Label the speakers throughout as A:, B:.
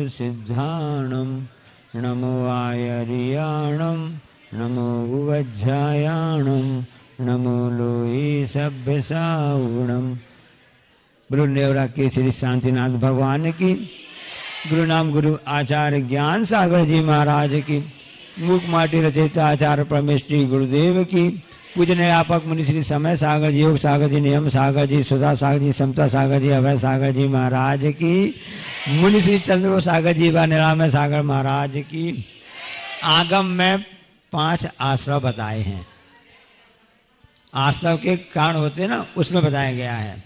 A: सिद्धाणं नमो आयर्याणं नमो उवज्झायाणं नमो लोई सभ्यसावणं। बोलो नेवरा के श्री शांतिनाथ भगवान की, गुरु नाम गुरु आचार्य ज्ञान सागर जी महाराज की, मूक माटी रचयिता आचार्य परमेश्वरी गुरुदेव की, पूजने व्यापक मुनि श्री समय सागर जी, योग सागर जी, नियम सागर जी, सुधा सागर जी, समता सागर जी, अभय सागर जी महाराज की, मुनि श्री चंद्र सागर जी व निरामय सागर महाराज की। आगम में 5 आश्रव बताए हैं। आश्रव के कारण होते हैं ना, उसमें बताया गया है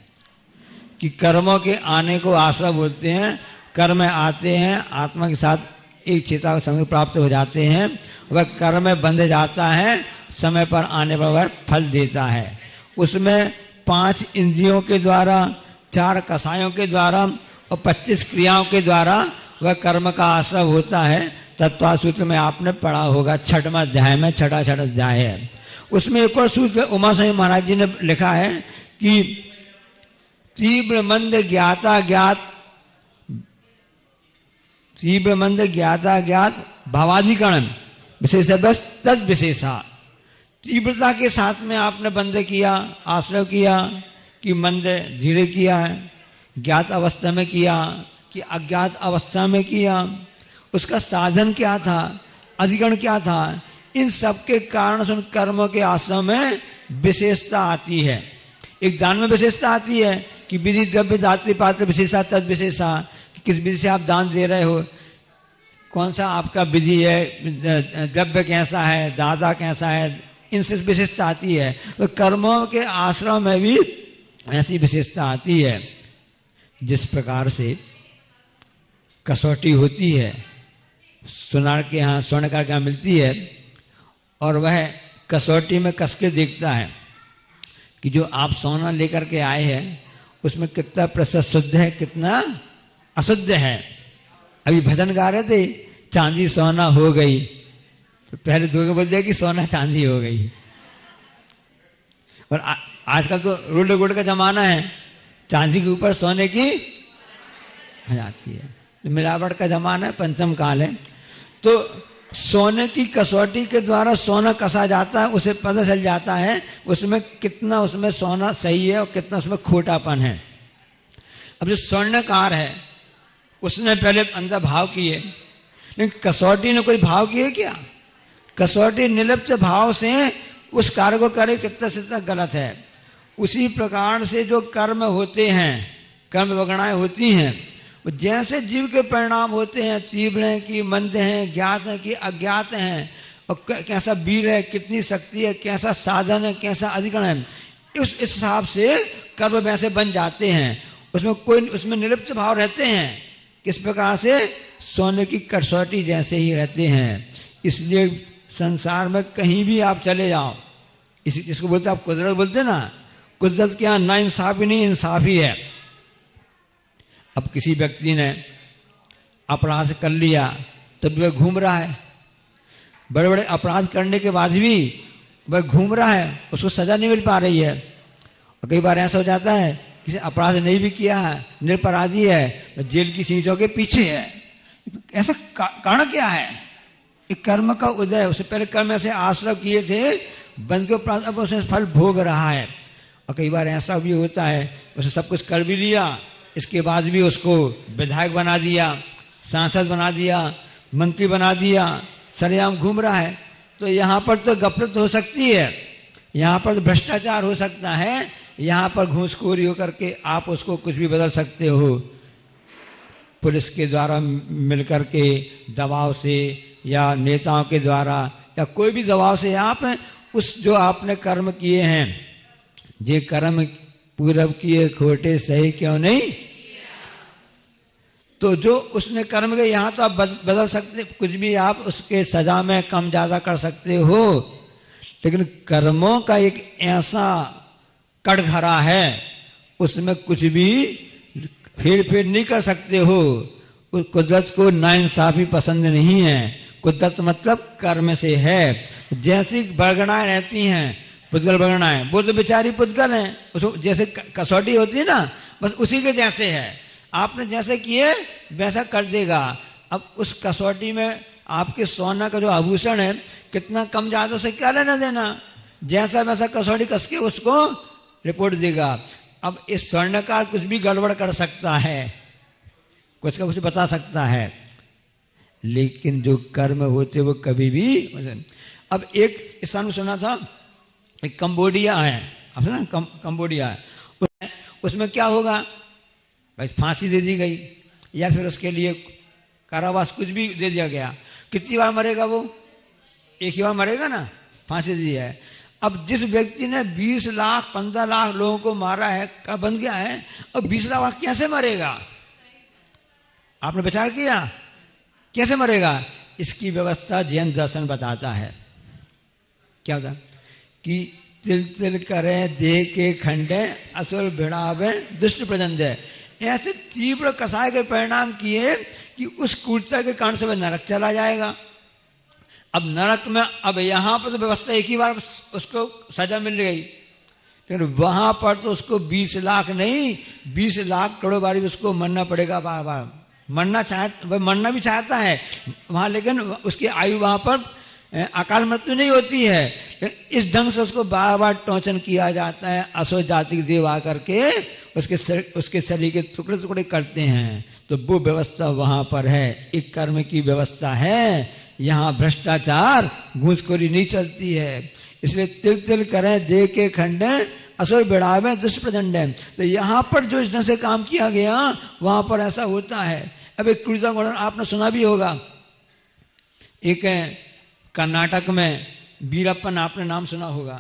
A: कि कर्मों के आने को आश्रव बोलते हैं। कर्म आते हैं, आत्मा के साथ एक चेता को संग प्राप्त हो जाते हैं, वह कर्म में बंध जाता है, समय पर आने पर वह फल देता है। उसमें 5 इंद्रियों के द्वारा, 4 कसायों के द्वारा और 25 क्रियाओं के द्वारा वह कर्म का आश्रव होता है। तत्व सूत्र में आपने पढ़ा होगा, 6वां अध्याय में, 6ठा अध्याय है। उसमें एक और सूत्र उमा स्वामी महाराज जी ने लिखा है कि तीव्र मंद ज्ञाता ज्ञात भावाधिकरण विशेष तद विशेषा। तीव्रता के साथ में आपने बंद किया, आश्रय किया कि मंद धीरे किया है, ज्ञात अवस्था में किया कि अज्ञात अवस्था में किया, उसका साधन क्या था, अधिकरण क्या था, इन सब के कारण से उन कर्मों के आश्रम में विशेषता आती है। एक दान में विशेषता आती है कि विधि द्रव्य दात्री पात्र विशेषा तद विशेषा, किस विधि से आप दान दे रहे हो, कौन सा आपका विधि है, द्रव्य कैसा है, दाता कैसा है, इनसे विशेषता आती है। तो कर्मों के आश्रम में भी ऐसी विशेषता आती है। जिस प्रकार से कसौटी होती है, सुनार के यहाँ स्वर्णकार के यहाँ मिलती है, और वह कसौटी में कस के देखता है कि जो आप सोना लेकर के आए हैं उसमें कितना प्रतिशत शुद्ध है, कितना अशुद्ध है। अभी भजन गा रहे थे, चांदी सोना हो गई, तो पहले दो बोल दिया कि सोना चांदी हो गई। और आजकल तो रोल्ड गोल्ड का जमाना है, चांदी के ऊपर सोने की जाती है, तो मिलावट का जमाना है, पंचम काल है। तो सोने की कसौटी के द्वारा सोना कसा जाता है, उसे पता चल जाता है उसमें कितना उसमें सोना सही है और कितना उसमें खोटापन है। अब जो स्वर्णकार है उसने पहले अंदर भाव किए, लेकिन कसौटी ने कोई भाव किए क्या? कसौटी निर्लिप्त भाव से उस कार्य को करे, कितना से कितना गलत है। उसी प्रकार से जो कर्म होते हैं, कर्म वगणाएं होती हैं, जैसे जीव के परिणाम होते हैं, तीव्र हैं कि मंद हैं, ज्ञात हैं कि अज्ञात हैं, और कैसा वीर है, कितनी शक्ति है, कैसा साधन है, कैसा अधिकरण है, इस हिसाब से कर्म वैसे बन जाते हैं। उसमें निर्लिप्त भाव रहते हैं। किस प्रकार से? सोने की कसौटी जैसे ही रहते हैं। इसलिए संसार में कहीं भी आप चले जाओ, इसको बोलते आप कुदरत बोलते ना, कुदरत के यहाँ ना इंसाफी नहीं, इंसाफी है। अब किसी व्यक्ति ने अपराध कर लिया, तब वह घूम रहा है, बड़े बड़े अपराध करने के बाद भी वह घूम रहा है, उसको सजा नहीं मिल पा रही है। और कई बार ऐसा हो जाता है किसी अपराध नहीं भी किया है, निरपराधी है, तो जेल की सीटों के पीछे है। ऐसा कारण क्या है? एक कर्म का उदय, उससे पहले कर्म ऐसे आश्रय किए थे, बंद के उपरांत अब उसने फल भोग रहा है। और कई बार ऐसा भी होता है उसने सब कुछ कर भी लिया, इसके बाद भी उसको विधायक बना दिया, सांसद बना दिया, मंत्री बना दिया, सरेआम घूम रहा है। तो यहाँ पर तो गफलत हो सकती है, यहाँ पर तो भ्रष्टाचार हो सकता है, यहाँ पर घूसखोरी हो करके आप उसको कुछ भी बदल सकते हो। पुलिस के द्वारा मिलकर के दबाव से, या नेताओं के द्वारा, या कोई भी दबाव से आप उस जो आपने कर्म किए हैं, ये कर्म पूरब किए खोटे सही क्यों नहीं, तो जो उसने कर्म किया यहाँ तो आप बदल सकते, कुछ भी आप उसके सजा में कम ज्यादा कर सकते हो। लेकिन कर्मों का एक ऐसा कटघरा है, उसमें कुछ भी फेर फेर नहीं कर सकते हो। कुदरत को नाइंसाफी पसंद नहीं है। कुदरत मतलब कर्म से है। जैसी बरगणाएं रहती हैं, पुद्गल बरगणाएं, वो तो बेचारी पुद्गल हैं, उसको जैसे कसौटी होती है ना, बस उसी के जैसे है। आपने जैसे किए वैसा कर देगा। अब उस कसौटी में आपके सोना का जो आभूषण है कितना कम ज्यादा से क्या लेना देना, जैसा वैसा कसौटी कस के उसको रिपोर्ट देगा। अब इस स्वर्णकार कुछ भी गड़बड़ कर सकता है, कुछ का कुछ बता सकता है, लेकिन जो कर्म होते वो कभी भी। अब एक स्थान में सुना था, एक कंबोडिया है, अब सुना कंबोडिया है, उसमें क्या होगा भाई, फांसी दे दी गई या फिर उसके लिए कारावास कुछ भी दे दिया गया। कितनी बार मरेगा वो? एक ही बार मरेगा ना, फांसी दी है। अब जिस व्यक्ति ने 20 लाख 15 लाख लोगों को मारा है, क्या बन गया है, अब 20 लाख कैसे मरेगा? आपने विचार किया कैसे मरेगा? इसकी व्यवस्था जैन दर्शन बताता है। क्या होता कि तिल तिल करे देह के खंडे, असुर भिड़ावे दुष्ट प्रजंदे। ऐसे तीव्र कसाय के परिणाम किए कि उस क्रूरता के कारण से वह नरक चला जाएगा। अब नरक में, अब यहां पर तो व्यवस्था एक ही बार उसको सजा मिल गई, लेकिन वहां पर तो उसको 20 लाख नहीं 20 लाख करोड़ बार उसको मरना पड़ेगा। बार बार मरना भी चाहता है वहां, लेकिन उसकी आयु वहां पर अकाल मृत्यु नहीं होती है। इस ढंग से उसको बार बार टोचन किया जाता है। असुर जाति के देव आकर के उसके शरीर के टुकड़े टुकड़े करते हैं। तो वो व्यवस्था वहां पर है, एक कर्म की व्यवस्था है। यहाँ भ्रष्टाचार घूसखोरी नहीं चलती है। इसलिए तिल तिल करें देह के खंडे, असुर बिड़ावे दुष्ट प्रचंडे। तो यहाँ पर जो इस ढंग से काम किया गया वहां पर ऐसा होता है। अब एक क्रूरता का आपने सुना भी होगा, एक कर्नाटक में वीरप्पन, आपने नाम सुना होगा,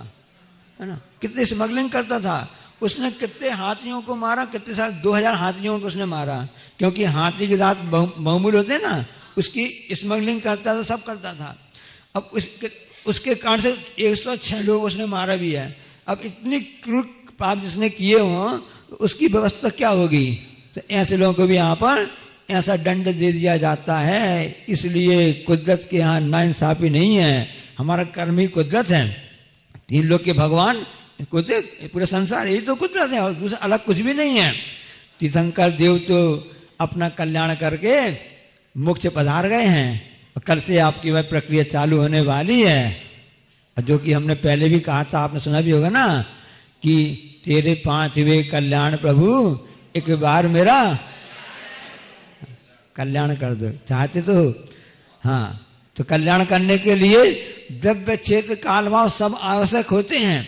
A: है ना, कितनी स्मगलिंग करता था। उसने कितने हाथियों को मारा, कितने साल 2000 हाथियों को उसने मारा, क्योंकि हाथी के दांत बहुमूल्य होते हैं ना, उसकी स्मगलिंग करता था, सब करता था। अब उसके कारण से 106 लोग उसने मारा भी है। अब इतनी क्रूर पाप जिसने किए हों उसकी व्यवस्था क्या होगी? तो ऐसे लोगों को भी यहाँ पर ऐसा दंड दे दिया जाता है। इसलिए कुदरत के यहाँ नाइंसाफी नहीं है, हमारा कर्म ही कुदरत है। 3 लोग के भगवान कुदरत, पूरे संसार यही तो कुदरत है और दूसरा अलग कुछ भी नहीं है। तीर्थंकर देव तो अपना कल्याण करके मोक्ष पधार गए हैं और कल से आपकी वह प्रक्रिया चालू होने वाली है। जो कि हमने पहले भी कहा था, आपने सुना भी होगा ना, कि तेरे 5वें कल्याण प्रभु एक बार मेरा कल्याण कर दो। चाहते तो हाँ, तो कल्याण करने के लिए द्रव्य क्षेत्र काल भाव सब आवश्यक होते हैं।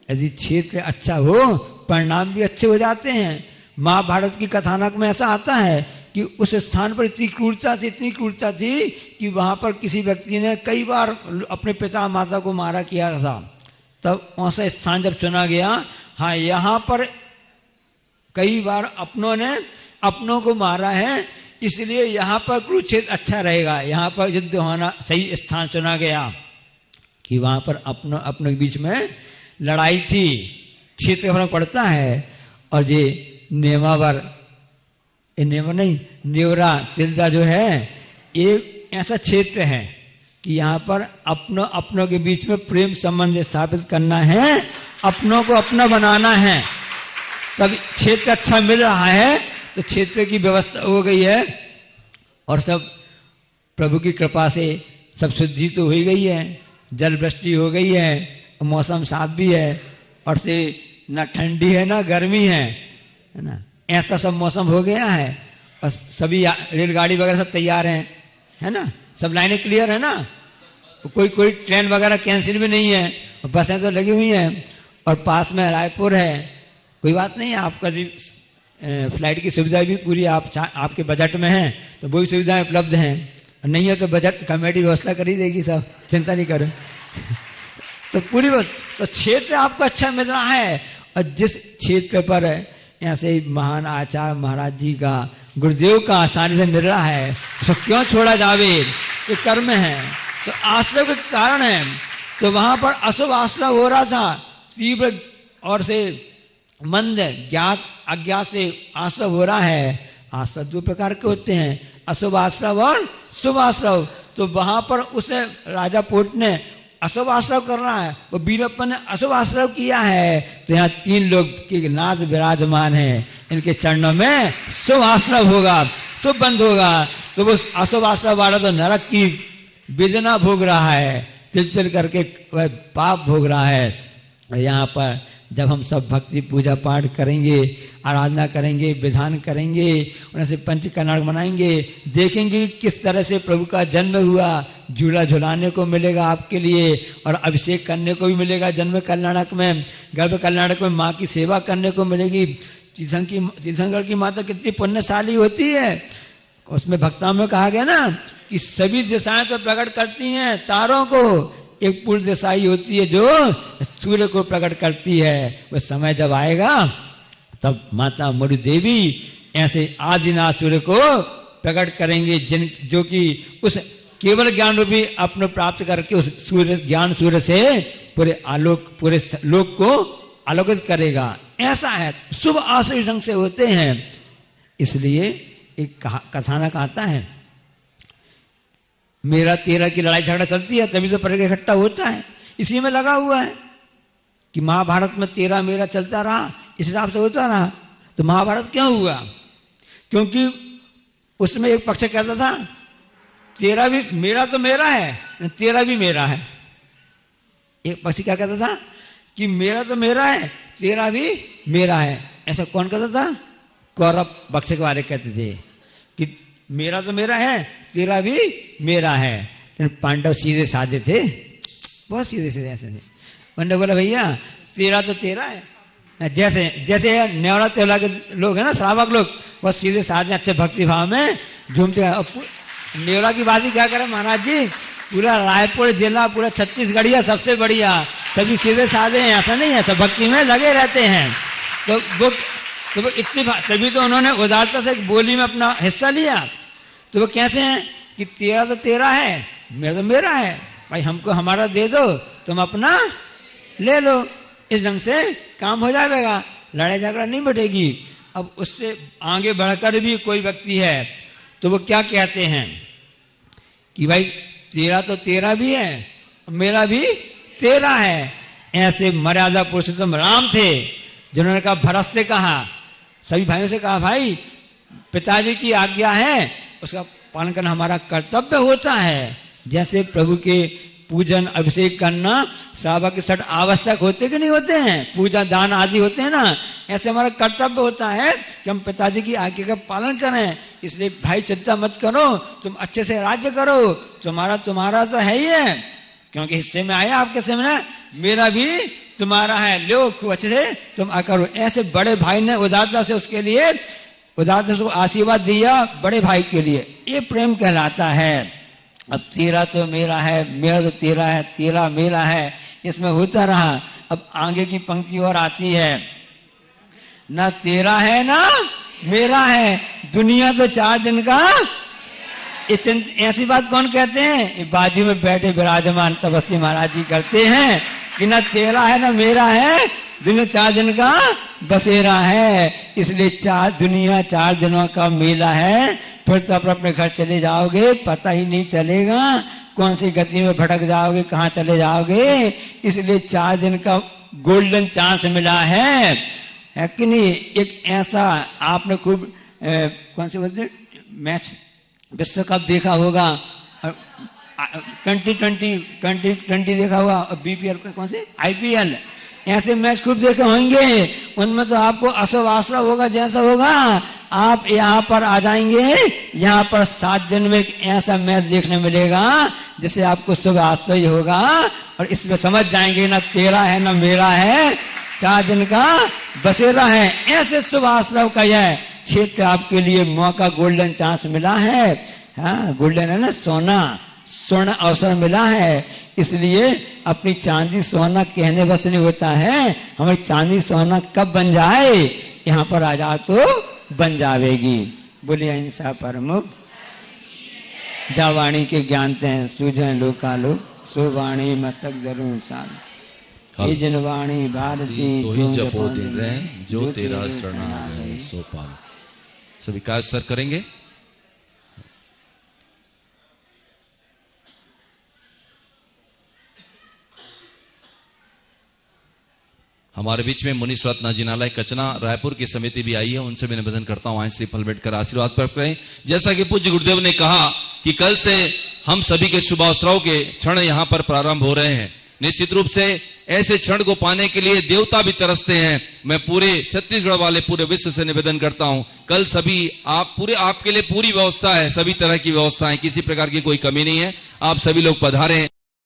A: यदि क्षेत्र अच्छा हो परिणाम भी अच्छे हो जाते हैं। महाभारत की कथानक में ऐसा आता है कि उस स्थान पर इतनी क्रूरता थी कि वहां पर किसी व्यक्ति ने कई बार अपने पिता माता को मारा किया था। तब वैसा स्थान जब चुना गया, हाँ यहाँ पर कई बार अपनों ने अपनों को मारा है, इसलिए यहाँ पर कुरुक्षेत्र अच्छा रहेगा। यहाँ पर युद्ध होना सही स्थान चुना गया कि वहां पर अपनों के बीच में लड़ाई थी। क्षेत्र फर्क पड़ता है। और ये नेमावर, नेवरा तिलदा जो है, ये ऐसा क्षेत्र है कि यहाँ पर अपनों के बीच में प्रेम संबंध स्थापित करना है, अपनों को अपना बनाना है। तब क्षेत्र अच्छा मिल रहा है तो क्षेत्र की व्यवस्था हो गई है और सब प्रभु की कृपा से सब शुद्धि तो हो ही गई है, जल वृष्टि हो गई है, मौसम साफ भी है और से ना ठंडी है ना गर्मी है ना, ऐसा सब मौसम हो गया है। और सभी रेलगाड़ी वगैरह सब तैयार हैं, है ना, सब लाइनें क्लियर है ना, कोई ट्रेन वगैरह कैंसिल भी नहीं है, बसें तो लगी हुई हैं और पास में रायपुर है। कोई बात नहीं है, आपका फ्लाइट की सुविधा भी पूरी आपके बजट में है तो वही सुविधाएं उपलब्ध हैं, नहीं है तो बजट कमेटी व्यवस्था कर ही देगी, सब चिंता नहीं करो। तो पूरी तो क्षेत्र आपको अच्छा मिल रहा है। और जिस क्षेत्र पर ऐसे महान आचार्य महाराज जी का, गुरुदेव का आसानी से मिल रहा है, उसको क्यों छोड़ा जावे? ये कर्म है, तो आश्रय के कारण है। तो वहां पर अशुभ आश्रय हो रहा था, तीव्र और से मंद ज्ञात अज्ञात से आश्रय हो रहा है। आश्रय 2 प्रकार के होते हैं, अशुभ आश्रय और शुभ आश्रय। तो वहां पर उस राजा पोट ने अशुभ आश्रय कर रहा है, वो वीरप्पन ने अशुभ आश्रय किया है। तो यहाँ 3 लोग के नाथ विराजमान है, इनके चरणों में शुभ आश्रय होगा। अशुभ बंद होगा तो वो अशुभ आश्रम वाला तो नरक की वेदना भोग रहा है, तिल तिल करके वह पाप भोग रहा है। और यहाँ पर जब हम सब भक्ति पूजा पाठ करेंगे, आराधना करेंगे, विधान करेंगे, उन्हें से पंच कल्याण मनाएंगे, देखेंगे किस तरह से प्रभु का जन्म हुआ, झूला झुलाने को मिलेगा आपके लिए और अभिषेक करने को भी मिलेगा जन्म कल्याणक में, गर्भ कल्याणक में माँ की सेवा करने को मिलेगी। तीर्थंकर की माता कितनी पुण्यशाली होती है। उसमें भक्ताओं में कहा गया ना कि सभी दिशाएं तो प्रकट करती हैं तारों को, एक पूर्ण दिशाई होती है जो सूर्य को प्रकट करती है। वह समय जब आएगा तब माता मरु देवी ऐसे आदिनाथ सूर्य को प्रकट करेंगे, जिन जो कि उस केवल ज्ञान रूपी अपने प्राप्त करके उस सूर्य ज्ञान सूर्य से पूरे आलोक पूरे लोक को आलोकित करेगा। ऐसा है, शुभ आश्रय ढंग से होते हैं। इसलिए एक कथानक आता है, मेरा तेरा की लड़ाई झगड़ा चलती है तभी से पर्यटक इकट्ठा होता है, इसी में लगा हुआ है कि महाभारत में तेरा मेरा चलता रहा, इस हिसाब से होता रहा। तो महाभारत क्यों हुआ? क्योंकि उसमें एक पक्ष कहता था तेरा भी मेरा तो मेरा है, तेरा भी मेरा है। एक पक्ष क्या कहता था कि मेरा तो मेरा है, तेरा भी मेरा है। ऐसा कौन कहता था? कौरव पक्ष के बारे कहते थे कि मेरा तो मेरा है, तेरा भी मेरा है। लेकिन पांडव सीधे साधे थे, बहुत सीधे सीधे ऐसे थे। पांडव बोला भैया तेरा तो तेरा है, जैसे जैसे नेवरा तेवला के लोग है ना, श्रावक लोग, बहुत सीधे साधे अच्छे भक्ति भाव में झूमते हैं। नेवरा की बात ही क्या करें महाराज जी, पूरा रायपुर जिला पूरा छत्तीसगढ़िया सबसे बढ़िया, सभी सीधे साधे हैं, ऐसा नहीं है, सब भक्ति में लगे रहते हैं। तो वो इतनी तभी तो उन्होंने उदारता से बोली में अपना हिस्सा लिया। तो वो कैसे हैं कि तेरा तो तेरा है, मेरा तो मेरा है, भाई हमको हमारा दे दो, तुम अपना ले लो। इस ढंग से काम हो जाएगा, लड़ाई झगड़ा नहीं बढ़ेगी। अब उससे आगे बढ़कर भी कोई व्यक्ति है तो वो क्या कहते हैं कि भाई तेरा तो तेरा भी है, मेरा भी तेरा है। ऐसे मर्यादा पुरुषोत्तम राम थे जिन्होंने कहा भरत से कहा, सभी भाइयों से कहा भाई पिताजी की आज्ञा है उसका पालन करना हमारा कर्तव्य होता है। जैसे प्रभु के पूजन अभिषेक करना साहबा के सट आवश्यक होते कि नहीं होते हैं, पूजा दान आदि होते हैं ना, ऐसे हमारा कर्तव्य होता है कि हम पिताजी की आज्ञा का पालन करें। इसलिए भाई चिंता मत करो, तुम अच्छे से राज्य करो, तुम्हारा तो है ही है, क्योंकि हिस्से में आया आपके सामने, मेरा भी तुम्हारा है, लो खूब अच्छे से तुम करो। ऐसे बड़े भाई ने उदारता से उसके लिए उदारता से आशीर्वाद दिया बड़े भाई के लिए, ये प्रेम कहलाता है। अब तेरा तो मेरा है, मेरा तो तेरा है, तेरा मेरा है, इसमें होता रहा। अब आगे की पंक्ति और आती है, ना तेरा है ना मेरा है, दुनिया तो 4 दिन का। ऐसी बात कौन कहते हैं? बाजू में बैठे विराजमान तपस्वी महाराज जी करते हैं कि ना तेरा है ना मेरा है, दुनिया 4 दिन का बसेरा है। इसलिए दुनिया 4 दिनों का मेला है, फिर तो अपने घर चले जाओगे, पता ही नहीं चलेगा कौन सी गति में भटक जाओगे, कहाँ चले जाओगे। इसलिए 4 दिन का गोल्डन चांस मिला है कि नहीं? एक ऐसा आपने खूब कौन से बोलते मैच विश्व कप देखा होगा, 2020 देखा होगा, और बीपीएल कौन से IPL, ऐसे मैच खूब देखे होंगे। उनमें तो आपको अशुभ आश्रय होगा, जैसा होगा आप यहाँ पर आ जाएंगे, यहाँ पर 7 दिन में एक ऐसा मैच देखने मिलेगा जिससे आपको शुभ आश्रय होगा और इसमें समझ जाएंगे ना तेरा है ना मेरा है, 4 दिन का बसेरा है। ऐसे शुभ आश्रय का यह क्षेत्र आपके लिए मौका, गोल्डन चांस मिला है। हाँ, गोल्डन है ना, सोना, स्वर्ण अवसर मिला है। इसलिए अपनी चांदी सोना कहने बस नहीं होता है, हमारी चांदी सोना कब बन जाए, यहाँ पर आ जाओ तो बन जावेगी। बोलिए अहिंसा परमुख जावाणी के ज्ञानते हैं सूझन लोकालोक, सुवाणी मतक जरूर साल ये जनवाणी भारती
B: तो ही जपो दिन रहे, जो तेरा शरणा है सो पाल। सभी काज सर करेंगे। हमारे बीच में मुनि स्वरत्ना जिनालय कचना रायपुर की समिति भी आई है, उनसे भी निवेदन करता हूं आए श्रीफल बैठकर आशीर्वाद प्राप्त करें। जैसा कि पूज्य गुरुदेव ने कहा कि कल से हम सभी के शुभ अवसरों के क्षण यहाँ पर प्रारंभ हो रहे हैं। निश्चित रूप से ऐसे क्षण को पाने के लिए देवता भी तरसते हैं। मैं पूरे छत्तीसगढ़ वाले पूरे विश्व से निवेदन करता हूं, कल सभी आपके लिए पूरी व्यवस्था है, सभी तरह की व्यवस्था है, किसी प्रकार की कोई कमी नहीं है। आप सभी लोग पधारें।